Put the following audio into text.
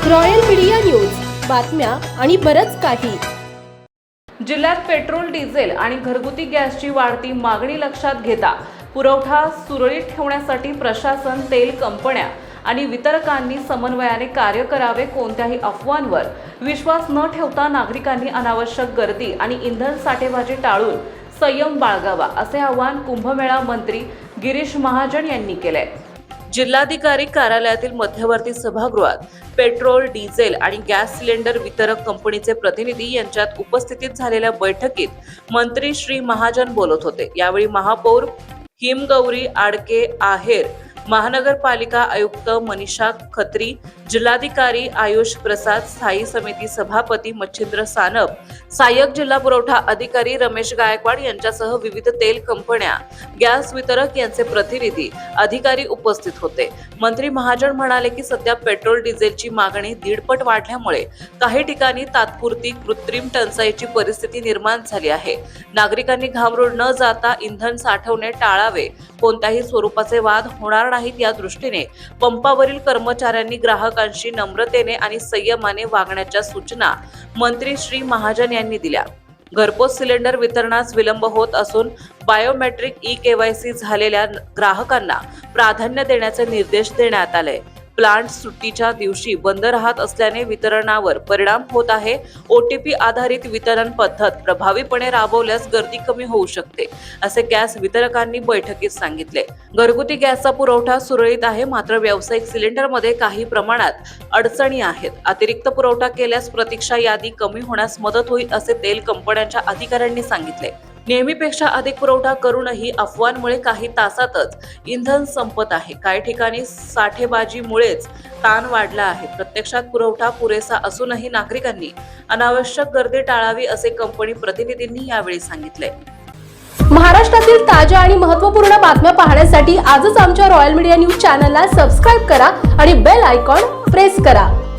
Royal media news, बातम्या आणि बरंच काही. जिल्ह्यात पेट्रोल, डिझेल आणि घरगुती गॅसची वाढती मागणी लक्षात घेता पुरवठा सुरळीत ठेवण्यासाठी प्रशासन, तेल कंपन्या आणि वितरकांनी समन्वयाने कार्य करावे. कोणत्याही अफवांवर विश्वास न ठेवता नागरिकांनी अनावश्यक गर्दी आणि इंधन साठेबाजी टाळून संयम बाळगावा, असे आवाहन कुंभमेळा मंत्री गिरीश महाजन यांनी केले. जिल्हाधिकारी कार्यालयातील मध्यवर्ती सभागृहात पेट्रोल, डिझेल आणि गॅस सिलेंडर वितरक कंपनीचे प्रतिनिधी यांच्यात उपस्थितीत झालेल्या बैठकीत मंत्री श्री महाजन बोलत होते. यावेळी महापौर हिमगौरी आडके आहेर, महानगरपालिका आयुक्त मनीषा खत्री, जिल्हाधिकारी आयुष प्रसाद, स्थायी समिती सभापती मच्छिंद्र सानप, सहाय्यक जिल्हा पुरवठा अधिकारी रमेश गायकवाड यांच्यासह विविध तेल कंपन्या, गॅस वितरक यांचे प्रतिनिधी, अधिकारी उपस्थित होते. मंत्री महाजन म्हणाले की सध्या पेट्रोल, डिझेलची मागणी 1.5 पट वाढल्यामुळे काही ठिकाणी तात्पुरती कृत्रिम टंचाईची परिस्थिती निर्माण झाली आहे. नागरिकांनी घाबरून न जाता इंधन साठवणे टाळावे. कोणत्याही स्वरूपाचे वाद होणार नाहीत या दृष्टीने पंपावरील कर्मचाऱ्यांनी ग्राहकांशी नम्रतेने आणि संयमाने वागण्याच्या सूचना मंत्री श्री महाजन यांनी दिल्या. घरपोच सिलेंडर वितरणास विलंब होत असून बायोमेट्रिक ई-केवायसी झालेल्या ग्राहकांना प्राधान्य देण्याचे निर्देश देण्यात आले. प्लांट सुट्टीच्या दिवशी बंद राहत असल्याने वितरणावर परिणाम होत आहे. OTP आधारित वितरण पद्धत प्रभावीपणे राबवल्यास गर्दी कमी होऊ शकते, असे गॅस वितरकांनी बैठकीत सांगितले. घरगुती गॅसचा पुरवठा सुरळीत आहे, मात्र व्यावसायिक सिलेंडरमध्ये काही प्रमाणात अडचणी आहेत. अतिरिक्त पुरवठा केल्यास प्रतीक्षा यादी कमी होण्यास मदत होईल, असे तेल कंपन्यांच्या अधिकाऱ्यांनी सांगितले. नेहमीपेक्षा अधिक पुरवठा करूनही अफवांमुळे काही तासातच इंधन संपत आहे. काही ठिकाणी साठेबाजीमुळेच ताण वाढला आहे. प्रत्यक्षात पुरवठा पुरेसा असूनही नागरिकांनी अनावश्यक गर्दी टाळावी, असे कंपनी प्रतिनिधींनी यावेळी सांगितले. महाराष्ट्रातील ताज्या आणि महत्त्वपूर्ण बातम्या पाहण्यासाठी आजच आमच्या रॉयल मीडिया न्यूज चॅनलला सबस्क्राईब करा आणि बेल आयकॉन प्रेस करा.